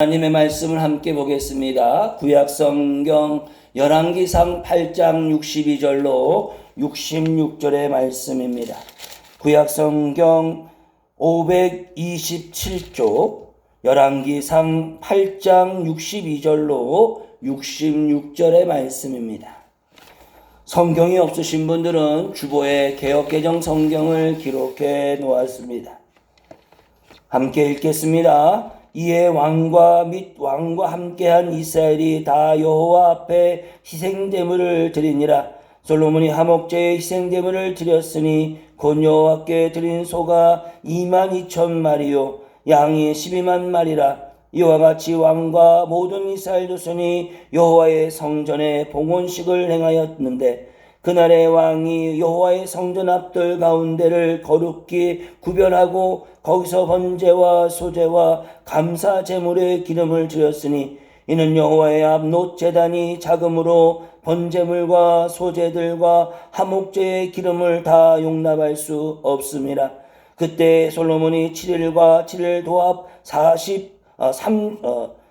하나님의 말씀을 함께 보겠습니다. 구약성경 열왕기상 8장 62절로 66절의 말씀입니다. 구약성경 527쪽 열왕기상 8장 62절로 66절의 말씀입니다. 성경이 없으신 분들은 주보에 개역개정 성경을 기록해 놓았습니다. 함께 읽겠습니다. 이에 왕과 및 왕과 함께한 이스라엘이 다 여호와 앞에 희생제물을 드리니라. 솔로몬이 화목제의 희생제물을 드렸으니 곧 여호와께 드린 소가 22,000마리요 양이 12만 마리라. 이와 같이 왕과 모든 이스라엘 조선이 여호와의 성전에 봉헌식을 행하였는데 그날의 왕이 여호와의 성전 앞들 가운데를 거룩히 구별하고 거기서 번제와 소제와 감사 제물의 기름을 드렸으니 이는 여호와의 앞 놋제단이 작음으로 번제물과 소제들과 화목제의 기름을 다 용납할 수 없음이라. 그때 솔로몬이 7일과 7일 도합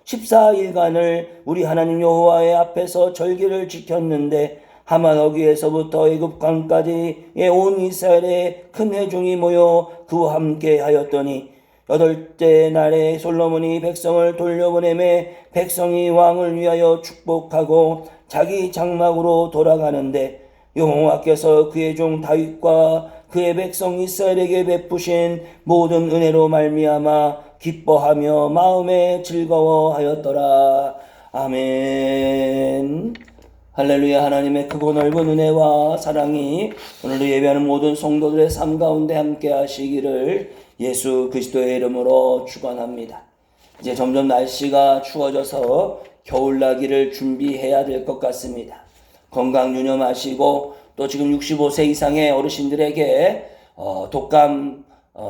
14일간을 우리 하나님 여호와의 앞에서 절기를 지켰는데 하마너기에서부터 애굽강까지의 온 이스라엘의 큰 회중이 모여 그와 함께 하였더니 8째 날에 솔로몬이 백성을 돌려보내매 백성이 왕을 위하여 축복하고 자기 장막으로 돌아가는데 여호와께서 그의 종 다윗과 그의 백성 이스라엘에게 베푸신 모든 은혜로 말미암아 기뻐하며 마음에 즐거워하였더라. 아멘. 할렐루야. 하나님의 크고 넓은 은혜와 사랑이 오늘도 예배하는 모든 성도들의 삶 가운데 함께 하시기를 예수 그리스도의 이름으로 축원합니다. 이제 점점 날씨가 추워져서 겨울나기를 준비해야 될 것 같습니다. 건강 유념하시고 또 지금 65세 이상의 어르신들에게 독감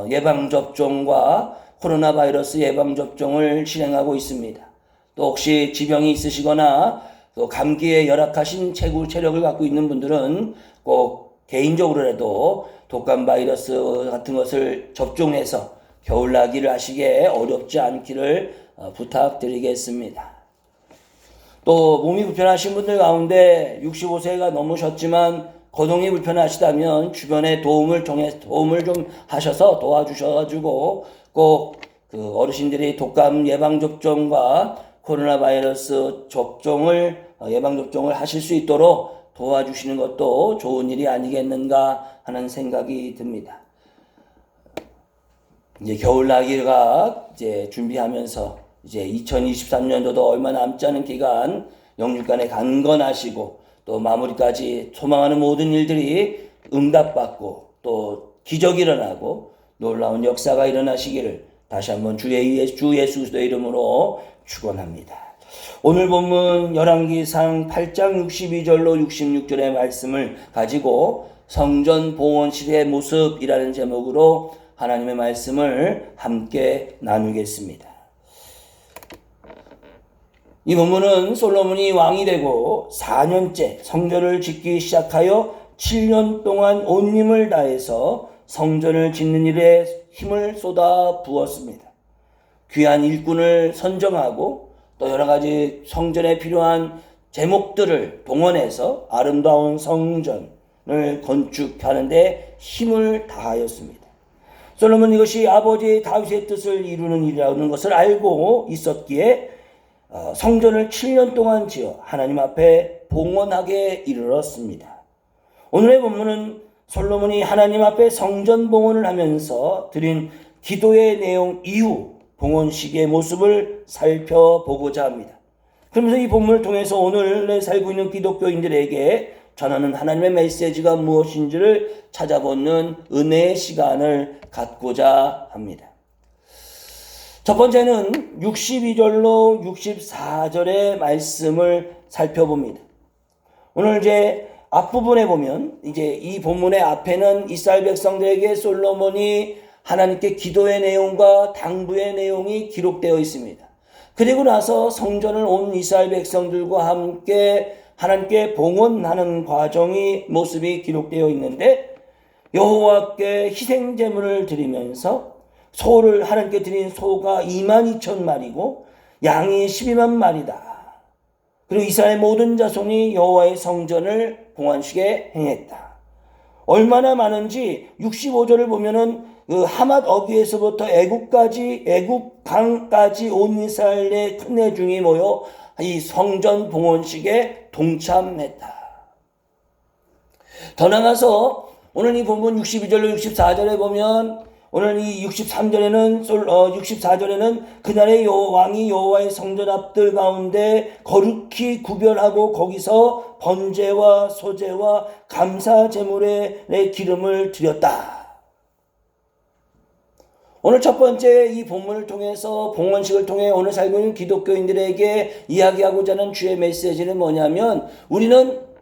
예방접종과 코로나 바이러스 예방접종을 실행하고 있습니다. 또 혹시 지병이 있으시거나 또 감기에 열악하신 체력을 갖고 있는 분들은 꼭 개인적으로라도 독감 바이러스 같은 것을 접종해서 겨울나기를 하시기에 어렵지 않기를 부탁드리겠습니다. 또 몸이 불편하신 분들 가운데 65세가 넘으셨지만 거동이 불편하시다면 주변에 도움을 좀 하셔서 도와주셔가지고 꼭 그 어르신들이 독감 예방접종과 코로나 바이러스 예방접종을 하실 수 있도록 도와주시는 것도 좋은 일이 아니겠는가 하는 생각이 듭니다. 이제 겨울나기가 이제 준비하면서 이제 2023년도도 얼마 남지 않은 기간 영육간에 강건하시고 또 마무리까지 소망하는 모든 일들이 응답받고 또 기적이 일어나고 놀라운 역사가 일어나시기를 다시 한번 주 예수 그리스도의 이름으로 축원합니다. 오늘 본문 열왕기상 8장 62절로 66절의 말씀을 가지고 성전 봉헌식의 모습이라는 제목으로 하나님의 말씀을 함께 나누겠습니다. 이 본문은 솔로몬이 왕이 되고 4년째 성전을 짓기 시작하여 7년 동안 온 힘을 다해서 성전을 짓는 일에 힘을 쏟아 부었습니다. 귀한 일꾼을 선정하고 또 여러 가지 성전에 필요한 제목들을 동원해서 아름다운 성전을 건축하는 데 힘을 다하였습니다. 솔로몬은 이것이 아버지 다윗의 뜻을 이루는 일이라는 것을 알고 있었기에 성전을 7년 동안 지어 하나님 앞에 봉헌하게 이르렀습니다. 오늘의 본문은 솔로몬이 하나님 앞에 성전 봉헌을 하면서 드린 기도의 내용 이후 봉헌식의 모습을 살펴보고자 합니다. 그러면서 이 본문을 통해서 오늘 살고 있는 기독교인들에게 전하는 하나님의 메시지가 무엇인지를 찾아보는 은혜의 시간을 갖고자 합니다. 첫 번째는 62절로 64절의 말씀을 살펴봅니다. 오늘 이제 앞부분에 보면 이제 이 본문의 앞에는 이스라엘 백성들에게 솔로몬이 하나님께 기도의 내용과 당부의 내용이 기록되어 있습니다. 그리고 나서 성전을 온 이스라엘 백성들과 함께 하나님께 봉헌하는 모습이 기록되어 있는데 여호와께 희생제물을 드리면서 소를 하나님께 드린 소가 22,000마리고 양이 12만 마리다. 그리고 이스라엘 모든 자손이 여호와의 성전을 봉헌식에 행했다. 얼마나 많은지 65절을 보면은 그 하맛 어귀에서부터 애국 강까지 온 이스라엘의 큰 내중이 모여 이 성전 봉헌식에 동참했다. 더 나가서 오늘 이 본문 62절로 64절에 보면 오늘 이 64절에는 그날의 왕이 여호와의 성전 앞들 가운데 거룩히 구별하고 거기서 번제와 소제와 감사 제물의 기름을 드렸다. 오늘 첫 번째 이 본문을 통해서 봉헌식을 통해 오늘 살고 있는 기독교인들에게 이야기하고자 하는 주의 메시지는 뭐냐면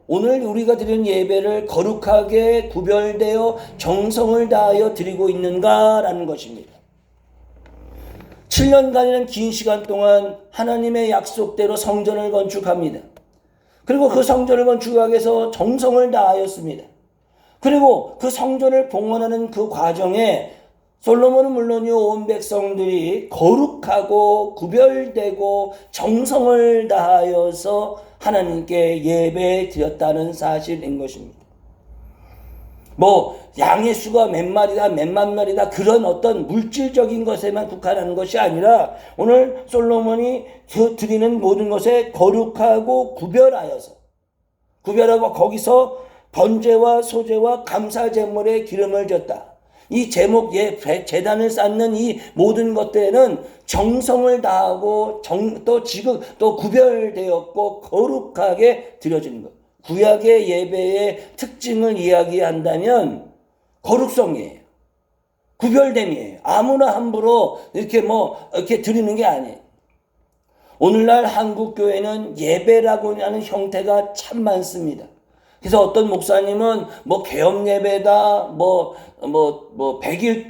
오늘 우리가 드리는 예배를 거룩하게 구별되어 정성을 다하여 드리고 있는가라는 것입니다. 7년간이라는 긴 시간 동안 하나님의 약속대로 성전을 건축합니다. 그리고 그 성전을 건축하기 위해서 정성을 다하였습니다. 그리고 그 성전을 봉헌하는 그 과정에 솔로몬은 물론이요 온 백성들이 거룩하고 구별되고 정성을 다하여서 하나님께 예배 드렸다는 사실인 것입니다. 양의 수가 몇 마리다 몇만 마리다 그런 어떤 물질적인 것에만 국한하는 것이 아니라 오늘 솔로몬이 드리는 모든 것에 거룩하고 구별하고 거기서 번제와 소제와 감사 제물에 기름을 줬다. 이 제단을 쌓는 이 모든 것들에는 정성을 다하고 또 구별되었고 거룩하게 드려지는 것. 구약의 예배의 특징을 이야기한다면 거룩성이에요. 구별됨이에요. 아무나 함부로 이렇게 드리는 게 아니에요. 오늘날 한국 교회는 예배라고 하는 형태가 참 많습니다. 그래서 어떤 목사님은 개업 예배다, 100일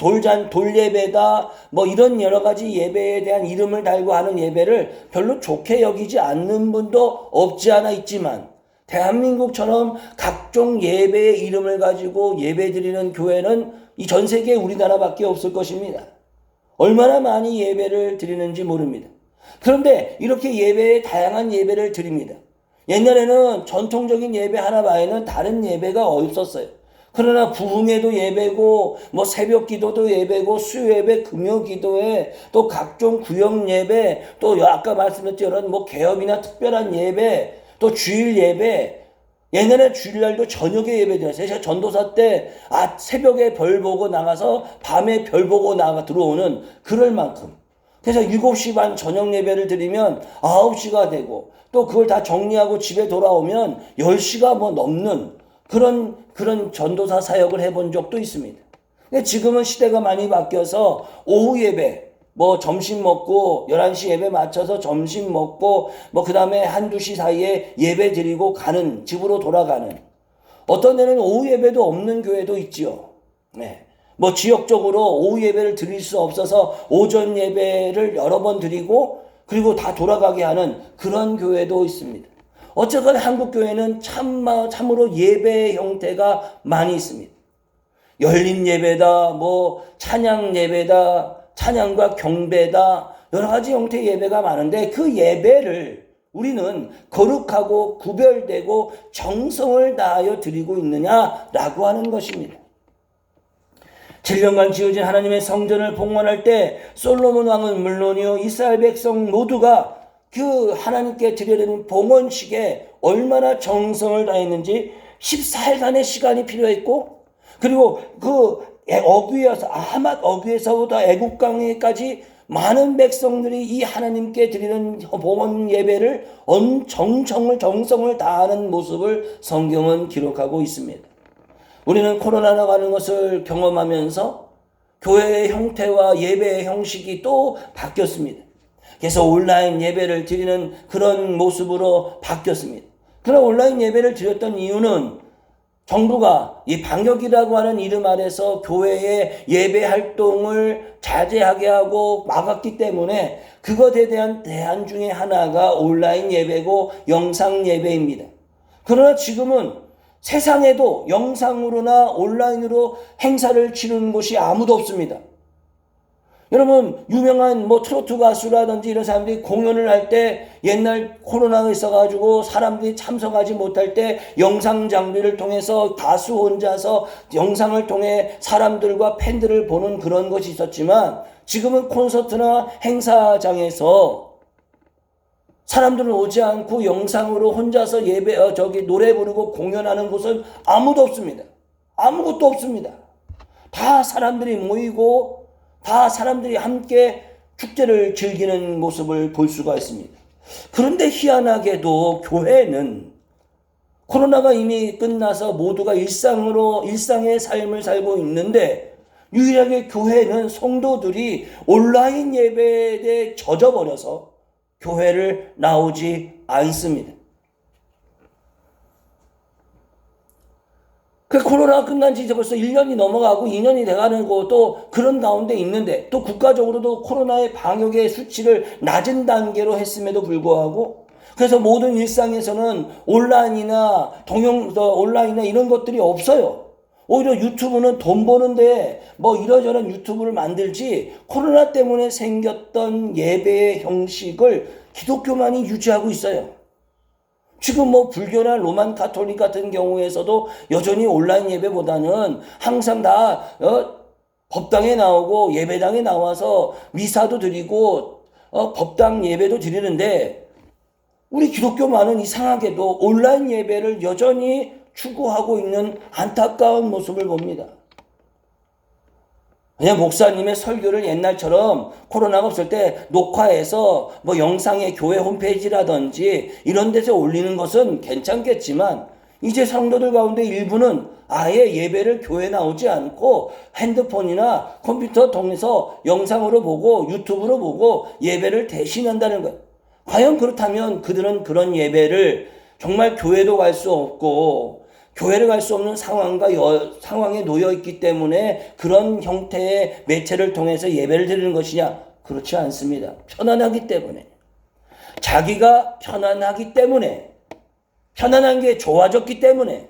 돌 예배다, 이런 여러 가지 예배에 대한 이름을 달고 하는 예배를 별로 좋게 여기지 않는 분도 없지 않아 있지만, 대한민국처럼 각종 예배의 이름을 가지고 예배 드리는 교회는 이 전 세계 우리나라밖에 없을 것입니다. 얼마나 많이 예배를 드리는지 모릅니다. 그런데 이렇게 다양한 예배를 드립니다. 옛날에는 전통적인 예배 하나 외에는 다른 예배가 없었어요. 그러나 부흥회도 예배고 새벽 기도도 예배고 수요 예배, 금요 기도회, 또 각종 구역 예배, 또 아까 말씀드렸던 이런 개업이나 특별한 예배, 또 주일 예배. 옛날에 주일날도 저녁에 예배 드렸어요. 제가 전도사 때 새벽에 별 보고 나가서 밤에 별 보고 들어오는 그럴 만큼. 그래서 7시 반 저녁 예배를 드리면 9시가 되고 또 그걸 다 정리하고 집에 돌아오면 10시가 넘는 그런 전도사 사역을 해본 적도 있습니다. 근데 지금은 시대가 많이 바뀌어서 오후 예배, 점심 먹고 11시 예배 맞춰서 점심 먹고 그 다음에 1-2시 사이에 예배 드리고 집으로 돌아가는, 어떤 데는 오후 예배도 없는 교회도 있지요. 네. 지역적으로 오후 예배를 드릴 수 없어서 오전 예배를 여러 번 드리고 그리고 다 돌아가게 하는 그런 교회도 있습니다. 어쨌건 한국 교회는 참으로 예배 형태가 많이 있습니다. 열린 예배다, 찬양 예배다, 찬양과 경배다, 여러 가지 형태의 예배가 많은데 그 예배를 우리는 거룩하고 구별되고 정성을 다하여 드리고 있느냐라고 하는 것입니다. 7년간 지어진 하나님의 성전을 봉헌할 때 솔로몬 왕은 물론이요 이스라엘 백성 모두가 그 하나님께 드려야 봉헌식에 얼마나 정성을 다했는지 14일간의 시간이 필요했고, 그리고 하맛 어귀에서부터 애국강에까지 많은 백성들이 이 하나님께 드리는 봉헌 예배를 정성을 다하는 모습을 성경은 기록하고 있습니다. 우리는 코로나가 가는 것을 경험하면서 교회의 형태와 예배의 형식이 또 바뀌었습니다. 그래서 온라인 예배를 드리는 그런 모습으로 바뀌었습니다. 그러나 온라인 예배를 드렸던 이유는 정부가 이 방역이라고 하는 이름 아래서 교회의 예배 활동을 자제하게 하고 막았기 때문에 그것에 대한 대안 중에 하나가 온라인 예배고 영상 예배입니다. 그러나 지금은 세상에도 영상으로나 온라인으로 행사를 치르는 곳이 아무도 없습니다. 여러분 유명한 뭐 트로트 가수라든지 이런 사람들이 공연을 할 때 옛날 코로나가 있어가지고 사람들이 참석하지 못할 때 영상 장비를 통해서 가수 혼자서 영상을 통해 사람들과 팬들을 보는 그런 것이 있었지만 지금은 콘서트나 행사장에서 사람들은 오지 않고 영상으로 혼자서 노래 부르고 공연하는 곳은 아무도 없습니다. 아무것도 없습니다. 다 사람들이 모이고 다 사람들이 함께 축제를 즐기는 모습을 볼 수가 있습니다. 그런데 희한하게도 교회는 코로나가 이미 끝나서 모두가 일상의 삶을 살고 있는데 유일하게 교회는 성도들이 온라인 예배에 젖어버려서 교회를 나오지 않습니다. 그 코로나가 끝난 지 이제 벌써 1년이 넘어가고 2년이 돼가는 것도 그런 가운데 있는데 또 국가적으로도 코로나의 방역의 수치를 낮은 단계로 했음에도 불구하고 그래서 모든 일상에서는 온라인이나 이런 것들이 없어요. 오히려 유튜브는 돈 버는데 뭐 이러저런 유튜브를 만들지 코로나 때문에 생겼던 예배의 형식을 기독교만이 유지하고 있어요. 지금 뭐 불교나 로만 가톨릭 같은 경우에서도 여전히 온라인 예배보다는 항상 다 법당에 나오고 예배당에 나와서 미사도 드리고 법당 예배도 드리는데 우리 기독교만은 이상하게도 온라인 예배를 여전히 추구하고 있는 안타까운 모습을 봅니다. 그냥 목사님의 설교를 옛날처럼 코로나가 없을 때 녹화해서 뭐 영상의 교회 홈페이지라든지 이런 데서 올리는 것은 괜찮겠지만 이제 성도들 가운데 일부는 아예 예배를 교회 나오지 않고 핸드폰이나 컴퓨터 통해서 영상으로 보고 유튜브로 보고 예배를 대신한다는 거예요. 과연 그렇다면 그들은 그런 예배를 정말 교회도 갈 수 없고 교회를 갈 수 없는 상황에 놓여 있기 때문에 그런 형태의 매체를 통해서 예배를 드리는 것이냐? 그렇지 않습니다. 편안하기 때문에. 자기가 편안하기 때문에. 편안한 게 좋아졌기 때문에.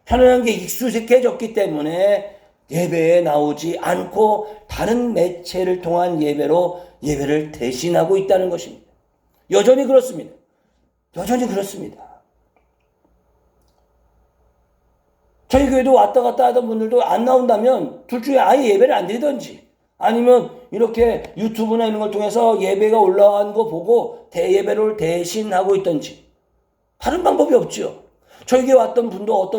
편안한 게 익숙해졌기 때문에 예배에 나오지 않고 다른 매체를 통한 예배로 예배를 대신하고 있다는 것입니다. 여전히 그렇습니다. 여전히 그렇습니다. 저희 교회도 왔다 갔다 하던 분들도 안 나온다면 둘 중에 아예 예배를 안 드리든지 아니면 이렇게 유튜브나 이런 걸 통해서 예배가 올라간 거 보고 대예배를 대신하고 있든지 다른 방법이 없죠. 저희 교회 왔던 분도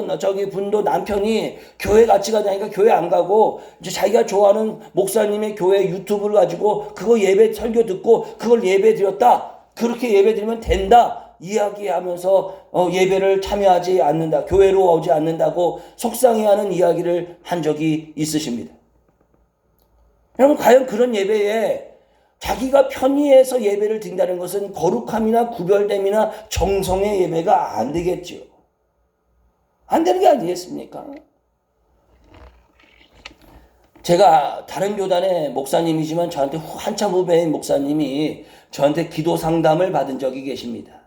분도 남편이 교회 같이 가자니까 교회 안 가고 이제 자기가 좋아하는 목사님의 교회 유튜브를 가지고 그거 예배 설교 듣고 그걸 예배 드렸다. 그렇게 예배 드리면 된다. 이야기하면서 예배를 참여하지 않는다. 교회로 오지 않는다고 속상해하는 이야기를 한 적이 있으십니다. 여러분 과연 그런 예배에 자기가 편의해서 예배를 드린다는 것은 거룩함이나 구별됨이나 정성의 예배가 안 되겠죠. 안 되는 게 아니겠습니까? 제가 다른 교단의 목사님이지만 저한테 한참 후배인 목사님이 저한테 기도 상담을 받은 적이 계십니다.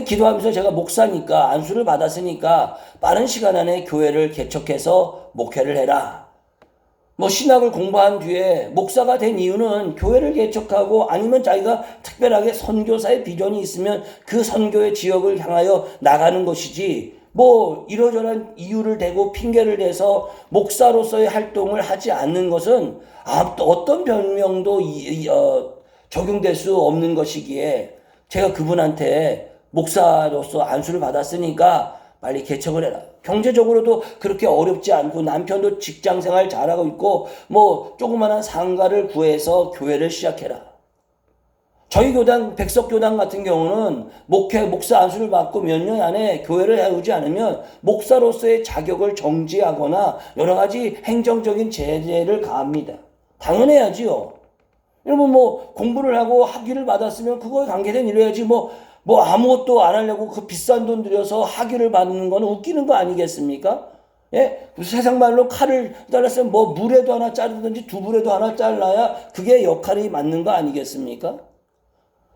기도하면서 제가 목사니까 안수를 받았으니까 빠른 시간 안에 교회를 개척해서 목회를 해라. 뭐 신학을 공부한 뒤에 목사가 된 이유는 교회를 개척하고 아니면 자기가 특별하게 선교사의 비전이 있으면 그 선교의 지역을 향하여 나가는 것이지 뭐 이러저런 이유를 대고 핑계를 대서 목사로서의 활동을 하지 않는 것은 어떤 변명도 적용될 수 없는 것이기에 제가 그분한테 목사로서 안수를 받았으니까 빨리 개척을 해라. 경제적으로도 그렇게 어렵지 않고 남편도 직장생활 잘하고 있고 뭐 조그마한 상가를 구해서 교회를 시작해라. 저희 교단 백석교단 같은 경우는 목사 안수를 받고 몇 년 안에 교회를 해오지 않으면 목사로서의 자격을 정지하거나 여러 가지 행정적인 제재를 가합니다. 당연해야지요. 여러분 뭐 공부를 하고 학위를 받았으면 그거에 관계된 일을 해야지 뭐 아무것도 안 하려고 그 비싼 돈 들여서 학위를 받는 거는 웃기는 거 아니겠습니까? 예? 세상 말로 칼을 잘랐으면 뭐 물에도 하나 자르든지 두부에도 하나 잘라야 그게 역할이 맞는 거 아니겠습니까?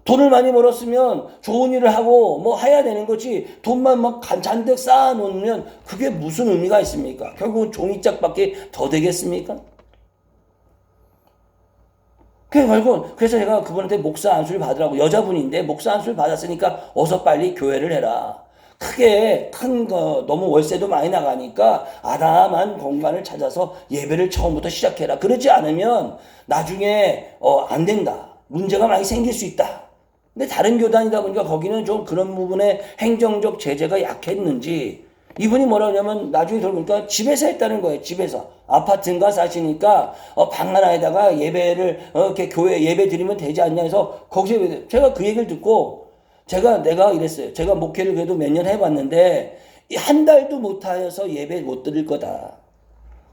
돈을 많이 벌었으면 좋은 일을 하고 뭐 해야 되는 거지 돈만 막 잔뜩 쌓아놓으면 그게 무슨 의미가 있습니까? 결국은 종이짝밖에 더 되겠습니까? 그래서 제가 그분한테 목사 안수를 받으라고, 여자분인데 목사 안수를 받았으니까 어서 빨리 교회를 해라. 크게 큰 거 너무 월세도 많이 나가니까 아담한 공간을 찾아서 예배를 처음부터 시작해라. 그러지 않으면 나중에 안 된다. 문제가 많이 생길 수 있다. 근데 다른 교단이다 보니까 거기는 좀 그런 부분에 행정적 제재가 약했는지 이분이 뭐라 그러냐면 나중에 들어보니까 집에서 했다는 거예요. 집에서. 아파트인가 사시니까 방 하나에다가 예배를 이렇게 교회 예배 드리면 되지 않냐 해서 거기서 제가 그 얘기를 듣고 내가 이랬어요. 제가 목회를 그래도 몇 년 해봤는데 한 달도 못하여서 예배 못 드릴 거다.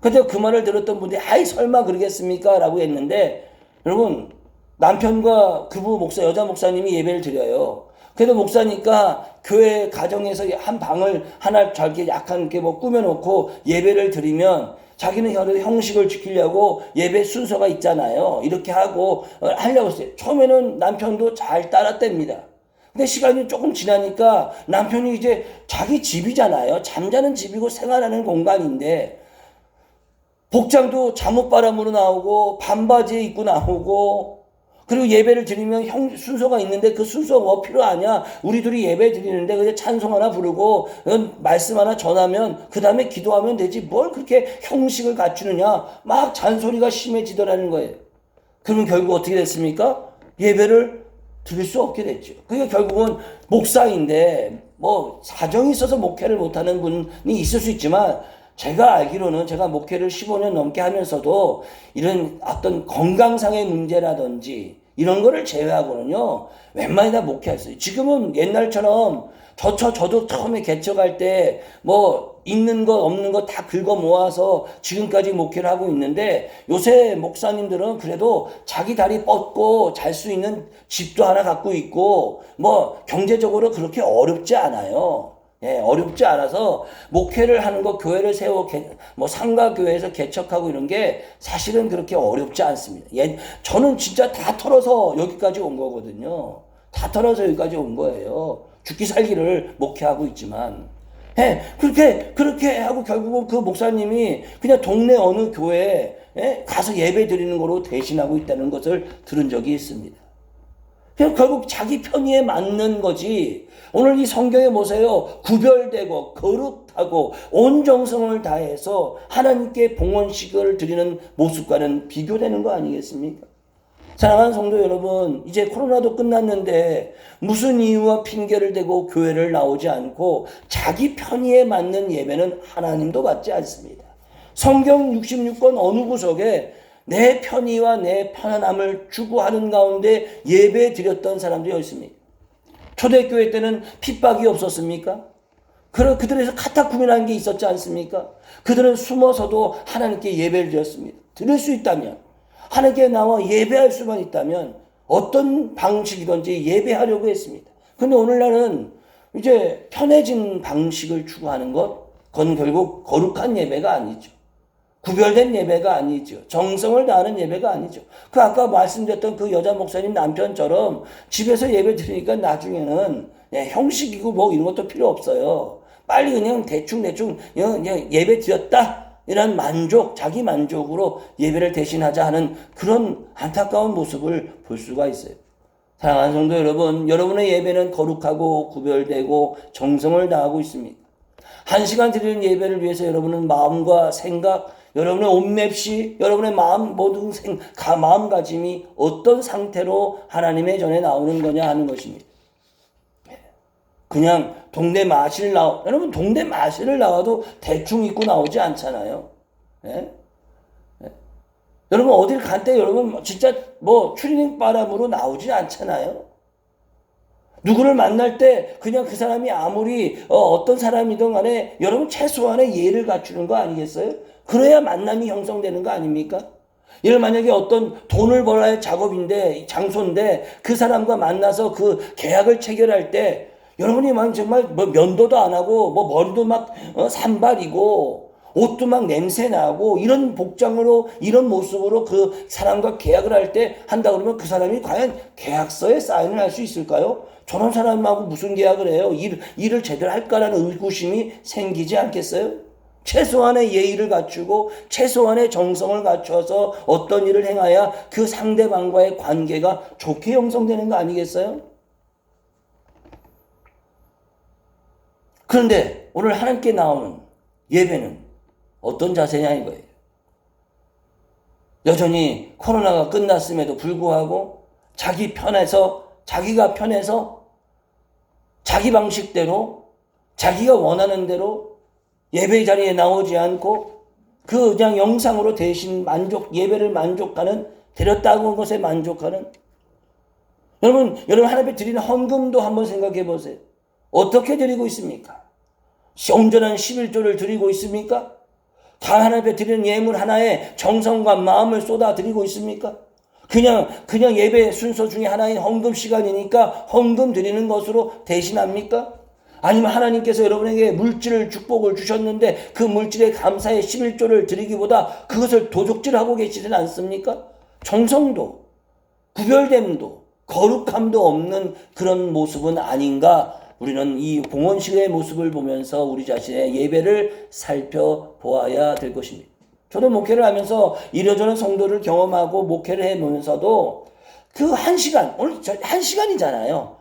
근데 그 말을 들었던 분들이 아이 설마 그러겠습니까? 라고 했는데 여러분 남편과 그부 목사 여자 목사님이 예배를 드려요. 그래도 목사니까 교회 가정에서 한 방을 하나 저렇게 약한 게 뭐 꾸며놓고 예배를 드리면 자기는 형식을 지키려고 예배 순서가 있잖아요. 이렇게 하고 하려고 했어요. 처음에는 남편도 잘 따랐답니다. 근데 시간이 조금 지나니까 남편이 이제 자기 집이잖아요. 잠자는 집이고 생활하는 공간인데 복장도 잠옷바람으로 나오고 반바지에 입고 나오고 그리고 예배를 드리면 순서가 있는데 그 순서가 뭐 필요하냐. 우리 둘이 예배 드리는데 그냥 찬송 하나 부르고 말씀 하나 전하면 그 다음에 기도하면 되지 뭘 그렇게 형식을 갖추느냐. 막 잔소리가 심해지더라는 거예요. 그러면 결국 어떻게 됐습니까? 예배를 드릴 수 없게 됐죠. 그게 결국은 목사인데 뭐 사정이 있어서 목회를 못하는 분이 있을 수 있지만 제가 알기로는 제가 목회를 15년 넘게 하면서도 이런 어떤 건강상의 문제라든지 이런 거를 제외하고는요 웬만히 다 목회했어요. 지금은 옛날처럼 저도 처음에 개척할 때 뭐 있는 것 없는 것 다 긁어 모아서 지금까지 목회를 하고 있는데 요새 목사님들은 그래도 자기 다리 뻗고 잘 수 있는 집도 하나 갖고 있고 뭐 경제적으로 그렇게 어렵지 않아요. 예, 어렵지 않아서 목회를 하는 거 교회를 세워 뭐 상가교회에서 개척하고 이런 게 사실은 그렇게 어렵지 않습니다. 예, 저는 진짜 다 털어서 여기까지 온 거거든요. 다 털어서 여기까지 온 거예요. 죽기 살기를 목회하고 있지만 예, 그렇게 하고 결국은 그 목사님이 그냥 동네 어느 교회에 가서 예배 드리는 거로 대신하고 있다는 것을 들은 적이 있습니다. 결국 자기 편의에 맞는 거지. 오늘 이 성경에 보세요. 구별되고 거룩하고 온 정성을 다해서 하나님께 봉헌식을 드리는 모습과는 비교되는 거 아니겠습니까? 사랑하는 성도 여러분, 이제 코로나도 끝났는데 무슨 이유와 핑계를 대고 교회를 나오지 않고 자기 편의에 맞는 예배는 하나님도 받지 않습니다. 성경 66권 어느 구석에 내 편의와 내 편안함을 추구하는 가운데 예배 드렸던 사람들이 있습니다. 초대교회 때는 핍박이 없었습니까? 그들에서 카타쿰이라는 게 있었지 않습니까? 그들은 숨어서도 하나님께 예배를 드렸습니다. 드릴 수 있다면 하나님께 나와 예배할 수만 있다면 어떤 방식이든지 예배하려고 했습니다. 근데 오늘날은 이제 편해진 방식을 추구하는 그건 결국 거룩한 예배가 아니죠. 구별된 예배가 아니죠. 정성을 다하는 예배가 아니죠. 아까 말씀드렸던 그 여자 목사님 남편처럼 집에서 예배 드리니까 나중에는 형식이고 뭐 이런 것도 필요 없어요. 빨리 그냥 대충 예배 드렸다. 이런 자기 만족으로 예배를 대신하자 하는 그런 안타까운 모습을 볼 수가 있어요. 사랑하는 성도 여러분, 여러분의 예배는 거룩하고 구별되고 정성을 다하고 있습니다. 1시간 드리는 예배를 위해서 여러분은 마음과 생각, 여러분의 옷맵시, 여러분의 모든 마음가짐이 어떤 상태로 하나님의 전에 나오는 거냐 하는 것입니다. 그냥 여러분 동네 마실을 나와도 대충 입고 나오지 않잖아요. 예? 여러분 어딜 갈 때 여러분 진짜 뭐 추리닝 바람으로 나오지 않잖아요. 누구를 만날 때 그냥 그 사람이 아무리 어떤 사람이든 간에 여러분 최소한의 예를 갖추는 거 아니겠어요? 그래야 만남이 형성되는 거 아닙니까? 만약에 어떤 돈을 벌어야 작업인데 장소인데 그 사람과 만나서 그 계약을 체결할 때 여러분이 막 정말 뭐 면도도 안 하고 뭐 머리도 막 산발이고 옷도 막 냄새 나고 이런 복장으로 이런 모습으로 그 사람과 계약을 할 때 한다 그러면 그 사람이 과연 계약서에 사인을 할 수 있을까요? 저런 사람하고 무슨 계약을 해요? 일을 제대로 할까라는 의구심이 생기지 않겠어요? 최소한의 예의를 갖추고 최소한의 정성을 갖춰서 어떤 일을 행해야 그 상대방과의 관계가 좋게 형성되는 거 아니겠어요? 그런데 오늘 하나님께 나오는 예배는 어떤 자세냐 이거예요. 여전히 코로나가 끝났음에도 불구하고 자기가 편해서 자기 방식대로 자기가 원하는 대로 예배 자리에 나오지 않고 그냥 영상으로 대신 예배를 만족하는, 드렸다고 한 것에 만족하는. 여러분 하나님 앞에 드리는 헌금도 한번 생각해 보세요. 어떻게 드리고 있습니까? 온전한 11조를 드리고 있습니까? 다 하나님 앞에 드리는 예물 하나에 정성과 마음을 쏟아 드리고 있습니까? 그냥 예배 순서 중에 하나인 헌금 시간이니까 헌금 드리는 것으로 대신합니까? 아니면 하나님께서 여러분에게 물질을 축복을 주셨는데 그 물질에 감사의 11조를 드리기보다 그것을 도적질하고 계시진 않습니까? 정성도 구별됨도 거룩함도 없는 그런 모습은 아닌가? 우리는 이 봉헌식의 모습을 보면서 우리 자신의 예배를 살펴보아야 될 것입니다. 저도 목회를 하면서 이러저런 성도를 경험하고 목회를 해보면서도 그 1시간, 오늘 1시간이잖아요.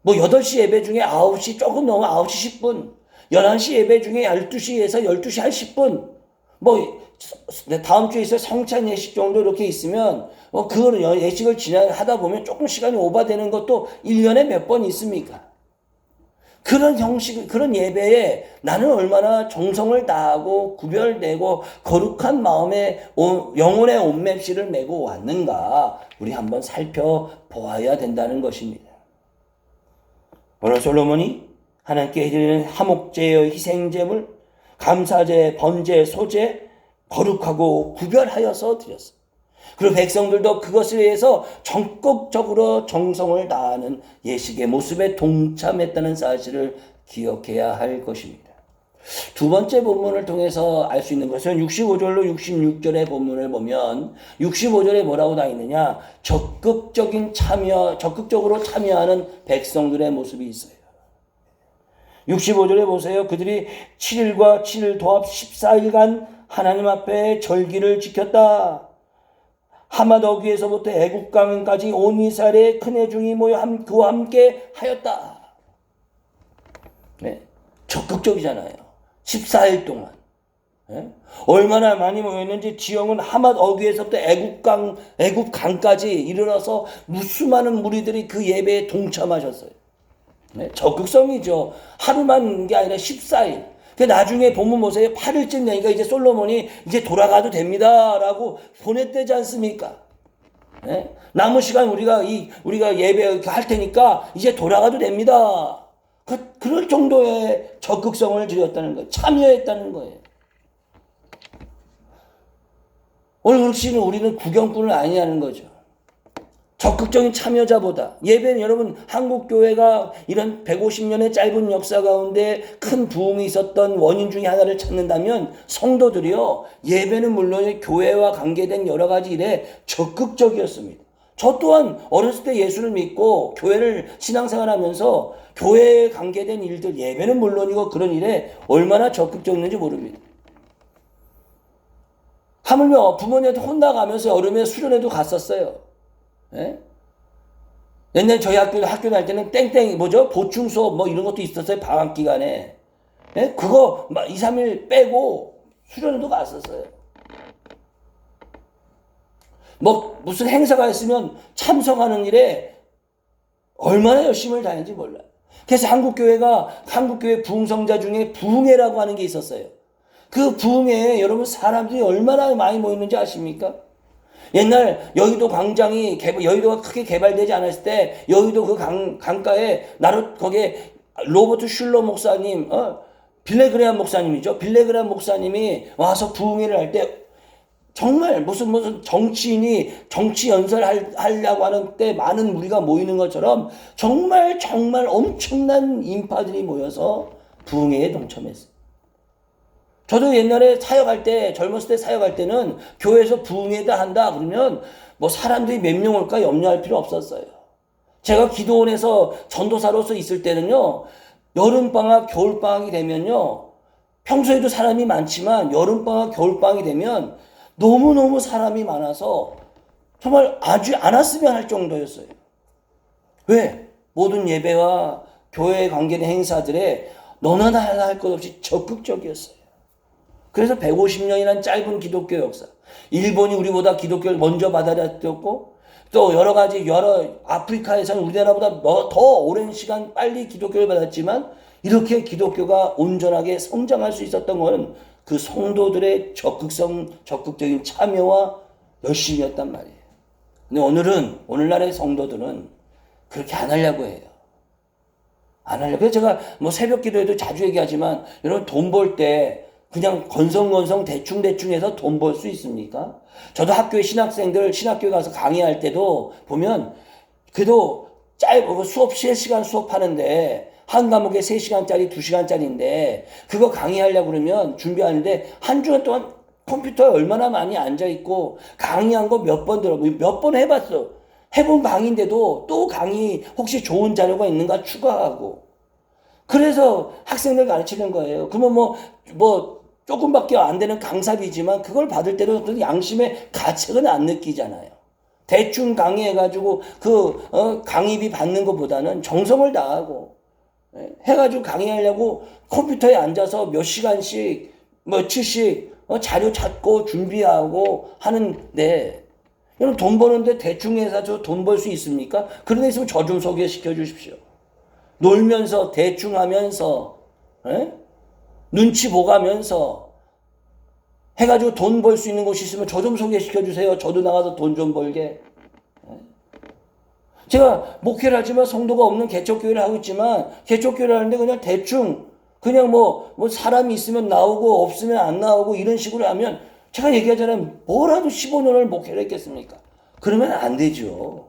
뭐 8시 예배 중에 9시 조금 넘어 9시 10분, 11시 예배 중에 12시에서 12시 한 10분, 뭐 다음 주에 있을 성찬 예식 정도 이렇게 있으면 그거를 예식을 하다 보면 조금 시간이 오버되는 것도 1년에 몇 번 있습니까? 그런 형식, 그런 예배에 나는 얼마나 정성을 다하고 구별되고 거룩한 마음에 영혼의 옷맵시를 메고 왔는가 우리 한번 살펴보아야 된다는 것입니다. 오늘 솔로몬이 하나님께 해드리는 화목제의 희생제물, 감사제, 번제, 소제 거룩하고 구별하여서 드렸습니다. 그리고 백성들도 그것에 의해서 적극적으로 정성을 다하는 예식의 모습에 동참했다는 사실을 기억해야 할 것입니다. 두 번째 본문을 통해서 알 수 있는 것은 65절로 66절의 본문을 보면 65절에 뭐라고 나와 있느냐? 적극적으로 참여하는 백성들의 모습이 있어요. 65절에 보세요. 그들이 7일과 7일 도합 14일간 하나님 앞에 절기를 지켰다. 하맛 어귀에서부터 애굽강까지 온 이스라엘의 큰 회중이 모여 그와 함께 하였다. 네, 적극적이잖아요. 14일 동안. 네? 얼마나 많이 모였는지 지형은 하맛 어귀에서부터 애굽강까지 이르러서 무수 많은 무리들이 그 예배에 동참하셨어요. 네? 적극성이죠. 하루만 게 아니라 14일. 나중에 본문 보세요. 8일쯤 되니까 이제 솔로몬이 이제 돌아가도 됩니다라고 보냈대지 않습니까? 네? 남은 시간 우리가 예배 할 테니까 이제 돌아가도 됩니다. 그럴 정도의 적극성을 드렸다는 거예요. 참여했다는 거예요. 오늘 그렇지는 우리는 구경꾼을 아니하는 거죠. 적극적인 참여자보다 예배는 여러분 한국 교회가 이런 150년의 짧은 역사 가운데 큰 부흥이 있었던 원인 중에 하나를 찾는다면 성도들이요 예배는 물론 교회와 관계된 여러 가지 일에 적극적이었습니다. 저 또한 어렸을 때 예수를 믿고 교회를 신앙생활하면서 교회에 관계된 일들 예배는 물론이고 그런 일에 얼마나 적극적이었는지 모릅니다. 하물며 부모님한테 혼나가면서 여름에 수련회도 갔었어요. 예? 옛날 저희 학교 다닐 때는 보충 수업 이런 것도 있었어요. 방학 기간에. 예? 그거 2, 3일 빼고 수련회도 갔었어요. 무슨 행사가 있으면 참석하는 일에 얼마나 열심을 다했는지 몰라요. 그래서 한국교회 부흥성자 중에 부흥회라고 하는 게 있었어요. 그 부흥회에 여러분 사람들이 얼마나 많이 모였는지 아십니까? 옛날 여의도 광장이 여의도가 크게 개발되지 않았을 때 여의도 그 강가에 거기에 로버트 슐러 목사님, 빌레그레암 목사님이죠. 빌레그레암 목사님이 와서 부흥회를 할 때 정말 무슨 정치인이 정치 연설하려고 하는 때 많은 무리가 모이는 것처럼 정말 엄청난 인파들이 모여서 부흥회에 동참했어요. 저도 옛날에 젊었을 때 사역할 때는 교회에서 부흥회다 한다 그러면 사람들이 몇 명 올까 염려할 필요 없었어요. 제가 기도원에서 전도사로서 있을 때는요, 여름방학, 겨울방학이 되면요, 평소에도 사람이 많지만 여름방학, 겨울방학이 되면 너무너무 사람이 많아서 정말 아주 안 왔으면 할 정도였어요. 왜? 모든 예배와 교회에 관계된 행사들에 너나 하나 할 것 없이 적극적이었어요. 그래서 150년이란 짧은 기독교 역사. 일본이 우리보다 기독교를 먼저 받아들였고, 또 여러 아프리카에서는 우리나라보다 더 오랜 시간 빨리 기독교를 받았지만, 이렇게 기독교가 온전하게 성장할 수 있었던 것은 그 성도들의 적극적인 참여와 열심이었단 말이에요. 근데 오늘날의 성도들은 그렇게 안 하려고 해요. 안 하려고. 그래서 제가 뭐 새벽 기도에도 자주 얘기하지만, 여러분 돈 벌 때 그냥 건성건성 대충 해서 돈 벌 수 있습니까? 저도 학교에 신학교에 가서 강의할 때도 보면, 그래도 수업 3시간 수업하는데, 한 과목에 3시간짜리, 2시간짜리인데, 그거 강의하려고 그러면 준비하는데, 한 주간 동안 컴퓨터에 얼마나 많이 앉아있고, 강의한 거 몇 번 해봤어. 해본 강의인데도 또 강의 혹시 좋은 자료가 있는가 추가하고. 그래서 학생들 가르치는 거예요. 그러면 뭐 조금밖에 안 되는 강사비지만 그걸 받을 때도 양심의 가책은 안 느끼잖아요. 대충 강의해가지고 강의비 받는 것보다는 정성을 다하고 해가지고 강의하려고 컴퓨터에 앉아서 몇 시간씩 며칠씩 자료 찾고 준비하고 하는데, 여러분 돈 버는데 대충 해서 돈 벌 수 있습니까? 그런 데 있으면 저 좀 소개시켜 주십시오. 놀면서 대충 하면서 눈치 보가면서 해가지고 돈 벌 수 있는 곳이 있으면 저 좀 소개시켜 주세요. 저도 나가서 돈 좀 벌게. 제가 목회를 하지만 성도가 없는 개척교회를 하고 있지만, 개척교회를 하는데 그냥 대충 그냥 뭐 사람이 있으면 나오고 없으면 안 나오고 이런 식으로 하면, 제가 얘기하잖아요. 뭐라도 15년을 목회를 했겠습니까? 그러면 안 되죠.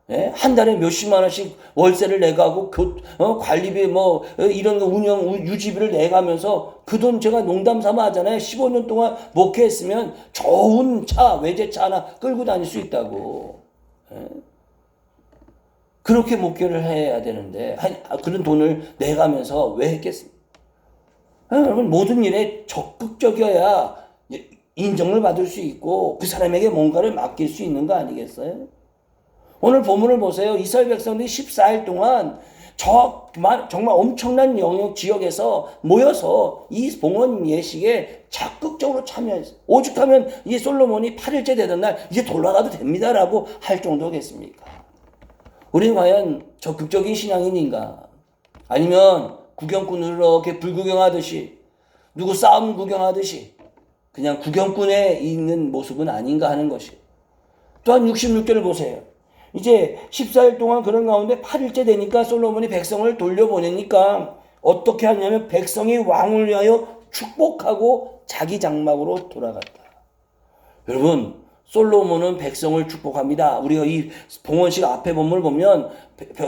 예? 한 달에 몇십만 원씩 월세를 내가고 관리비 이런 거 유지비를 내가면서 그 돈 제가 농담 삼아 하잖아요. 15년 동안 목회했으면 좋은 외제차 하나 끌고 다닐 수 있다고. 예? 그렇게 목회를 해야 되는데 그런 돈을 내가면서 왜 했겠습니까? 여러분 모든 일에 적극적이어야 인정을 받을 수 있고 그 사람에게 뭔가를 맡길 수 있는 거 아니겠어요? 오늘 본문을 보세요. 이스라엘 백성들이 14일 동안 정말 엄청난 영역 지역에서 모여서 이 봉헌 예식에 적극적으로 참여했어요. 오죽하면 이 솔로몬이 8일째 되던 날 이제 돌아가도 됩니다라고 할 정도겠습니까? 우리는 과연 적극적인 신앙인인가? 아니면 구경꾼으로 이렇게 불구경하듯이, 누구 싸움 구경하듯이 그냥 구경꾼에 있는 모습은 아닌가 하는 것이. 또한 66절을 보세요. 이제 14일 동안 그런 가운데 8일째 되니까 솔로몬이 백성을 돌려보내니까 어떻게 하냐면 백성이 왕을 위하여 축복하고 자기 장막으로 돌아갔다. 여러분, 솔로몬은 백성을 축복합니다. 우리가 이 봉헌식 앞에 본문을 보면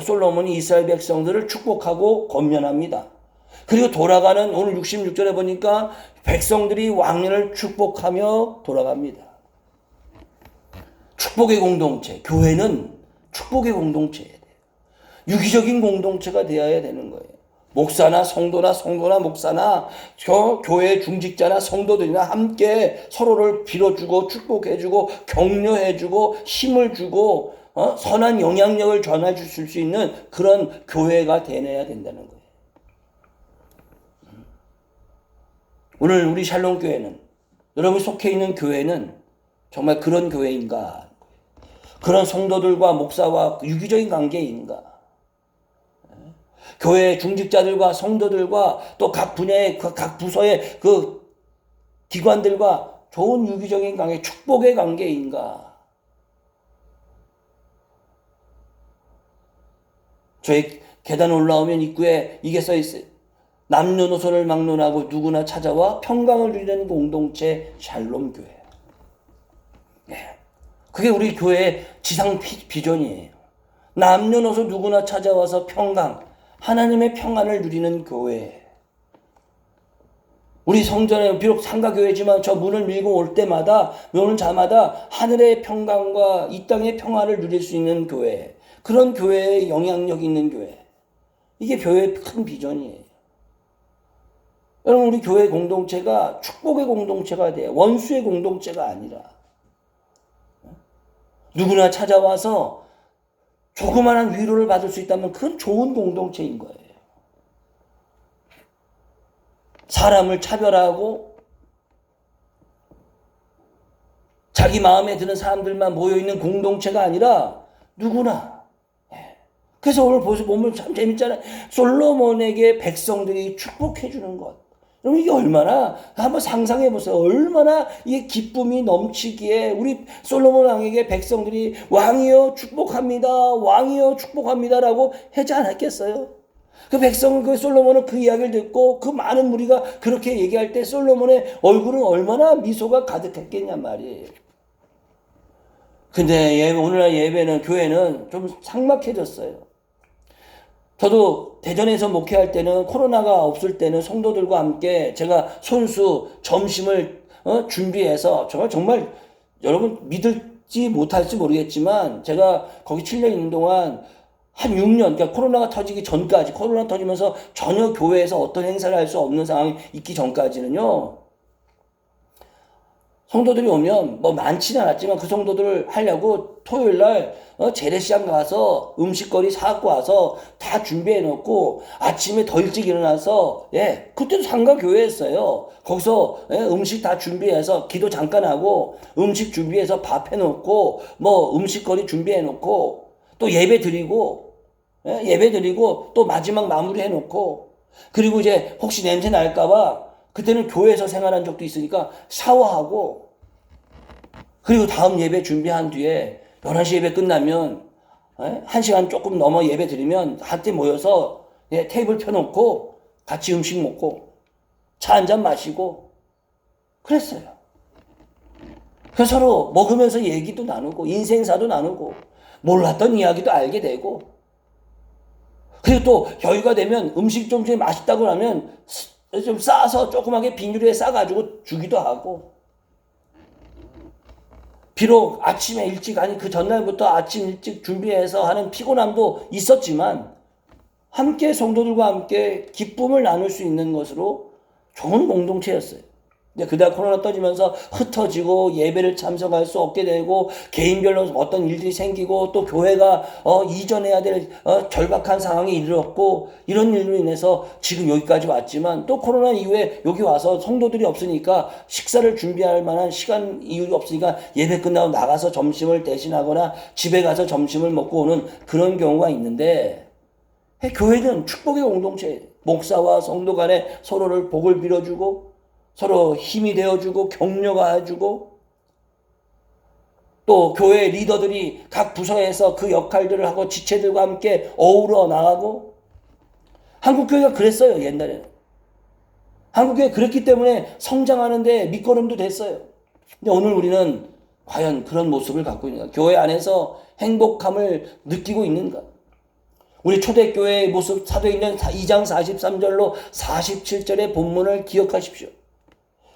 솔로몬이 이스라엘 백성들을 축복하고 권면합니다. 그리고 돌아가는 오늘 66절에 보니까 백성들이 왕을 축복하며 돌아갑니다. 축복의 공동체, 교회는 축복의 공동체여야 돼요. 유기적인 공동체가 되어야 되는 거예요. 목사나 성도나 목사나 교회 중직자나 성도들이나 함께 서로를 빌어주고 축복해주고 격려해주고 힘을 주고 선한 영향력을 전해줄 수 있는 그런 교회가 되어야 된다는 거예요. 오늘 우리 샬롬 교회는, 여러분이 속해 있는 교회는 정말 그런 교회인가? 그런 성도들과 목사와 유기적인 관계인가? 교회 중직자들과 성도들과 또 각 분야의 각 부서의 그 기관들과 좋은 유기적인 관계, 축복의 관계인가? 저희 계단 올라오면 입구에 이게 써 있어요. 남녀노소를 막론하고 누구나 찾아와 평강을 누리는 공동체 샬롬 교회. 그게 우리 교회의 지상 비전이에요. 남녀노소 누구나 찾아와서 평강, 하나님의 평안을 누리는 교회. 우리 성전에 비록 상가교회지만 저 문을 밀고 올 때마다, 오는 자마다 하늘의 평강과 이 땅의 평안을 누릴 수 있는 교회. 그런 교회에 영향력 있는 교회. 이게 교회의 큰 비전이에요. 여러분, 우리 교회 공동체가 축복의 공동체가 돼요. 원수의 공동체가 아니라. 누구나 찾아와서 조그마한 위로를 받을 수 있다면 그건 좋은 공동체인 거예요. 사람을 차별하고 자기 마음에 드는 사람들만 모여있는 공동체가 아니라 누구나. 그래서 오늘 보면 참 재밌잖아요. 솔로몬에게 백성들이 축복해 주는 것. 여러분, 이게 얼마나, 한번 상상해 보세요. 얼마나 이게 기쁨이 넘치기에 우리 솔로몬 왕에게 백성들이 왕이여 축복합니다, 왕이여 축복합니다라고 하지 않았겠어요? 그 백성, 그 솔로몬은 그 이야기를 듣고 그 많은 무리가 그렇게 얘기할 때 솔로몬의 얼굴은 얼마나 미소가 가득했겠냔 말이에요. 근데 오늘날 예배는, 교회는 좀 삭막해졌어요. 저도 대전에서 목회할 때는, 코로나가 없을 때는 성도들과 함께 제가 손수 점심을 준비해서 정말 여러분 믿을지 못할지 모르겠지만 제가 거기 7년 있는 동안 한 6년, 그러니까 코로나가 터지기 전까지, 코로나 터지면서 전혀 교회에서 어떤 행사를 할 수 없는 상황이 있기 전까지는요, 성도들이 오면 뭐 많지는 않았지만 그 성도들을 하려고 토요일날 재래시장 가서 음식거리 사갖고 와서 다 준비해 놓고 아침에 더 일찍 일어나서, 그때도 상가교회였어요. 거기서 음식 다 준비해서 기도 잠깐 하고 음식 준비해서 밥 해놓고 뭐 음식거리 준비해 놓고 또 예배 드리고 또 마지막 마무리 해놓고, 그리고 이제 혹시 냄새 날까봐 그때는 교회에서 생활한 적도 있으니까 샤워하고, 그리고 다음 예배 준비한 뒤에 11시 예배 끝나면 1시간 조금 넘어 예배 드리면 한테 모여서 테이블 펴놓고 같이 음식 먹고 차 한잔 마시고 그랬어요. 그래서 서로 먹으면서 얘기도 나누고 인생사도 나누고 몰랐던 이야기도 알게 되고, 그리고 또 여유가 되면 음식 좀 맛있다고 하면 좀 싸서 조그맣게 비닐에 싸가지고 주기도 하고, 비록 아침에 일찍, 아니 그 전날부터 아침 일찍 준비해서 하는 피곤함도 있었지만 함께 성도들과 함께 기쁨을 나눌 수 있는 것으로 좋은 공동체였어요. 근데 그다음 코로나 터지면서 흩어지고 예배를 참석할 수 없게 되고 개인별로 어떤 일들이 생기고 또 교회가 이전해야 될 절박한 상황에 이르렀고, 이런 일로 인해서 지금 여기까지 왔지만 또 코로나 이후에 여기 와서 성도들이 없으니까 식사를 준비할 만한 시간 이유가 없으니까 예배 끝나고 나가서 점심을 대신하거나 집에 가서 점심을 먹고 오는 그런 경우가 있는데, 교회는 축복의 공동체, 목사와 성도 간에 서로를 복을 빌어주고 서로 힘이 되어주고 격려가 해주고, 또 교회 리더들이 각 부서에서 그 역할들을 하고 지체들과 함께 어우러 나가고, 한국교회가 그랬어요. 옛날에는 한국교회 그랬기 때문에 성장하는데 밑거름도 됐어요. 근데 오늘 우리는 과연 그런 모습을 갖고 있는가? 교회 안에서 행복함을 느끼고 있는가? 우리 초대교회의 모습, 사도행전 2장 43절로 47절의 본문을 기억하십시오.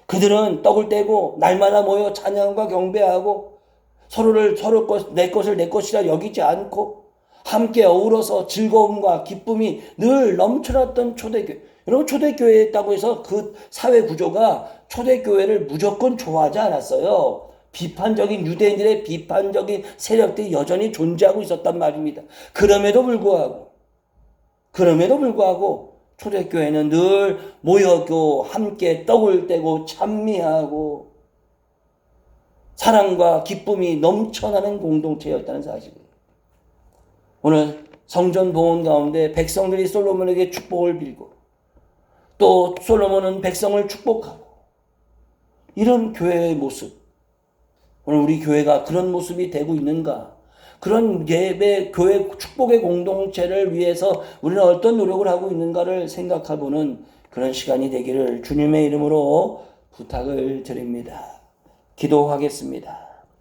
그들은 떡을 떼고 날마다 모여 찬양과 경배하고 서로 내 것을 내 것이라 여기지 않고 함께 어우러서 즐거움과 기쁨이 늘 넘쳐났던 초대교회. 여러분, 초대교회에 있다고 해서 그 사회 구조가 초대교회를 무조건 좋아하지 않았어요. 비판적인, 유대인들의 비판적인 세력들이 여전히 존재하고 있었단 말입니다. 그럼에도 불구하고 초대교회는 늘 모여고 함께 떡을 떼고 찬미하고 사랑과 기쁨이 넘쳐나는 공동체였다는 사실이에요. 오늘 성전 봉헌 가운데 백성들이 솔로몬에게 축복을 빌고 또 솔로몬은 백성을 축복하고, 이런 교회의 모습, 오늘 우리 교회가 그런 모습이 되고 있는가? 그런 예배, 교회 축복의 공동체를 위해서 우리는 어떤 노력을 하고 있는가를 생각해보는 그런 시간이 되기를 주님의 이름으로 부탁을 드립니다. 기도하겠습니다.